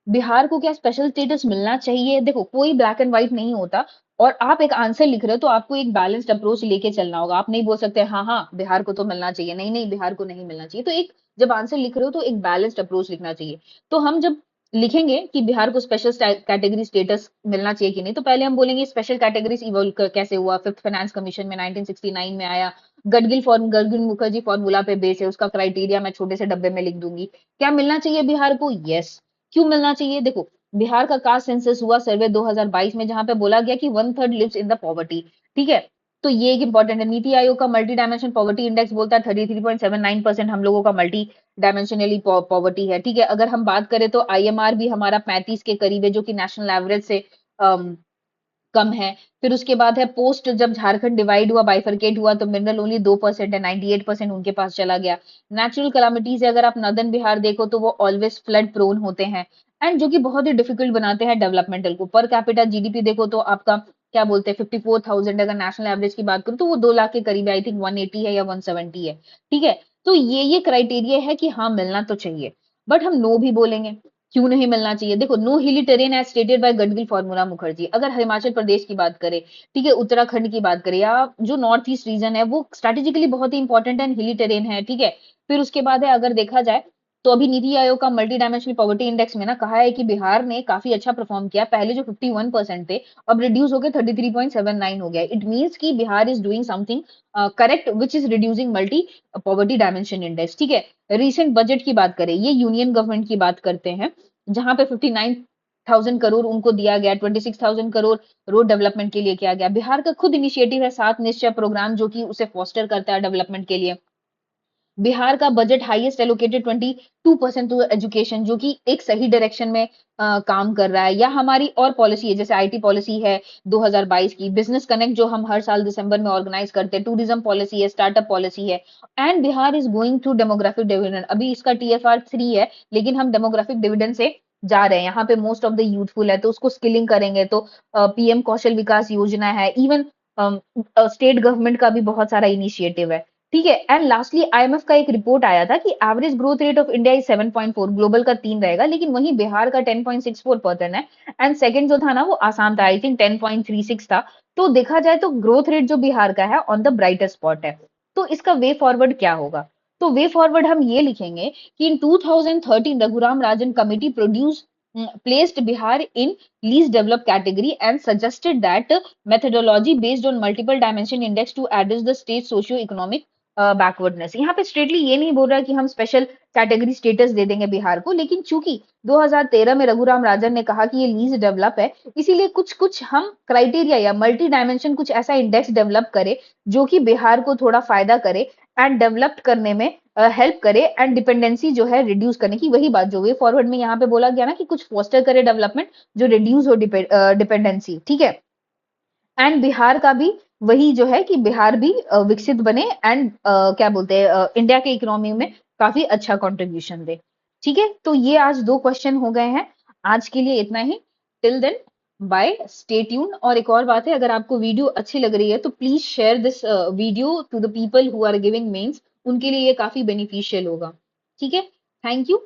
बिहार को क्या स्पेशल स्टेटस मिलना चाहिए? देखो, कोई ब्लैक एंड व्हाइट नहीं होता, और आप एक आंसर लिख रहे हो तो आपको एक बैलेंस्ड अप्रोच लेके चलना होगा। आप नहीं बोल सकते हाँ हाँ बिहार को तो मिलना चाहिए, नहीं नहीं बिहार को नहीं मिलना चाहिए। तो एक जब आंसर लिख रहे हो तो एक बैलेंस्ड अप्रोच लिखना चाहिए। तो हम जब लिखेंगे कि बिहार को स्पेशल कैटेगरी स्टेटस मिलना चाहिए कि नहीं, तो पहले हम बोलेंगे स्पेशल कैटेगरीज इवॉल्व कैसे हुआ। फिफ्थ फाइनेंस कमीशन में 1969 में आया, गडगिल मुखर्जी फॉर्मूला पे बेस है, उसका क्राइटेरिया मैं छोटे से डब्बे में लिख दूंगी। क्या मिलना चाहिए बिहार को? यस। क्यों मिलना चाहिए? देखो, बिहार का कास्ट सेंसस हुआ सर्वे 2022 में, जहां पे बोला गया कि 1/3 लिव्स इन द पॉवर्टी। ठीक है, तो ये एक इंपॉर्टेंट है। नीति आयोग का मल्टी डायमेंशन पॉवर्टी इंडेक्स बोलता है 33.79% हम लोगों का मल्टी डायमेंशनली पॉवर्टी है। ठीक है, अगर हम बात करें तो आईएमआर भी हमारा 35 के करीब है, जो कि नेशनल एवरेज से कम है। फिर उसके बाद है पोस्ट, जब झारखंड डिवाइड हुआ, बाइफरकेट हुआ, तो मिनरल ओनली 2% है, 98% उनके पास चला गया। नेचुरल कैलामिटीज है, अगर आप नॉर्दर्न बिहार देखो तो वो ऑलवेज फ्लड प्रोन होते हैं, एंड जो कि बहुत ही डिफिकल्ट बनाते हैं डेवलपमेंटल को। पर कैपिटा जीडीपी देखो तो आपका क्या बोलते हैं 54,000, अगर नेशनल एवरेज की बात करूं तो वो 2 लाख के करीब, आई थिंक 180 है या 170 है। ठीक है, तो ये क्राइटेरिया है कि हाँ मिलना तो चाहिए, बट हम नो भी बोलेंगे। क्यों नहीं मिलना चाहिए? देखो, no hilly terrain as stated by Gadgil formula Mukherjee. अगर हिमाचल प्रदेश की बात करें, ठीक है, उत्तराखंड की बात करें, या जो नॉर्थ ईस्ट रीजन है, वो स्ट्रेटेजिकली बहुत ही इंपॉर्टेंट एंड हिली टेरेन है। ठीक है, फिर उसके बाद है, अगर देखा जाए तो अभी नीति आयोग का मल्टी डायमेंशनल पॉवर्टी इंडेक्स में ना कहा है कि बिहार ने काफी अच्छा परफॉर्म किया। पहले जो 51% थे, अब रिड्यूस होकर 33.79 हो गया। इट मीन्स कि Bihar is doing something correct which is reducing multi poverty dimension index. ठीक है, रिसेंट बजट की बात करें, ये यूनियन गवर्नमेंट की बात करते हैं, जहां पे 59,000 करोड़ उनको दिया गया, 26,000 करोड़ रोड डेवलपमेंट के लिए किया गया। बिहार का खुद इनिशिएटिव है 7 निश्चय प्रोग्राम, जो कि उसे फोस्टर करता है डेवलपमेंट के लिए। बिहार का budget highest allocated 22% to education, जो कि एक सही डायरेक्शन में काम कर रहा है। या हमारी और पॉलिसी है, जैसे आईटी पॉलिसी है 2022 की, बिजनेस कनेक्ट जो हम हर साल दिसंबर में ऑर्गेनाइज करते हैं, टूरिज्म पॉलिसी है, स्टार्टअप पॉलिसी है। And Bihar is going through demographic dividend. अभी इसका TFR 3 है, लेकिन हम डेमोग्राफिक डिविडेंड से जा रहे हैं। यहाँ पे मोस्ट ऑफ द यूथफुल है, तो उसको स्किलिंग करेंगे तो पीएम कौशल विकास योजना है, इवन स्टेट गवर्नमेंट का भी बहुत सारा इनिशिएटिव है। ठीक है, एंड लास्टली आईएमएफ का एक रिपोर्ट आया था कि average growth rate of India is 7.4, global का 3 रहेगा, लेकिन वहीं बिहार का 10.64% है। एंड सेकंड जो था ना वो आसाम था, आई थिंक 10.36 था। तो देखा जाए तो ग्रोथ रेट जो बिहार का है ऑन द ब्राइटर स्पॉट है। तो इसका वे फॉरवर्ड क्या होगा? तो वे फॉरवर्ड हम ये लिखेंगे कि in 2013 Raghuram Rajan committee produce placed Bihar in least developed category and suggested that methodology based on multiple dimension index to address the state socio-economic backwardness. यहाँ पे स्ट्रेटली ये नहीं बोल रहा कि हम स्पेशल कैटेगरी स्टेटस दे देंगे बिहार को, लेकिन चूंकि 2013 में रघुराम राजन ने कहा कि ये लीज डेवलप है, इसीलिए कुछ कुछ हम क्राइटेरिया या मल्टी डायमेंशन कुछ ऐसा इंडेक्स डेवलप करे जो कि बिहार को थोड़ा फायदा करे एंड डेवलप करने में हेल्प करे, एंड डिपेंडेंसी जो है रिड्यूस करने की। वही बात जो वे फॉरवर्ड में यहाँ पे बोला गया ना कि कुछ फोस्टर करे डेवलपमेंट जो रिड्यूस हो डिपेंडेंसी। ठीक है, एंड बिहार का भी वही जो है कि बिहार भी विकसित बने एंड क्या बोलते हैं इंडिया के इकोनॉमी में काफी अच्छा कंट्रीब्यूशन दे। ठीक है, तो ये आज 2 क्वेश्चन हो गए हैं। आज के लिए इतना ही। Till then, bye, stay tune. और एक और बात है, अगर आपको वीडियो अच्छी लग रही है तो please share this video to the people who are giving mains, उनके लिए ये काफी बेनिफिशियल होगा। ठीक है, थैंक यू।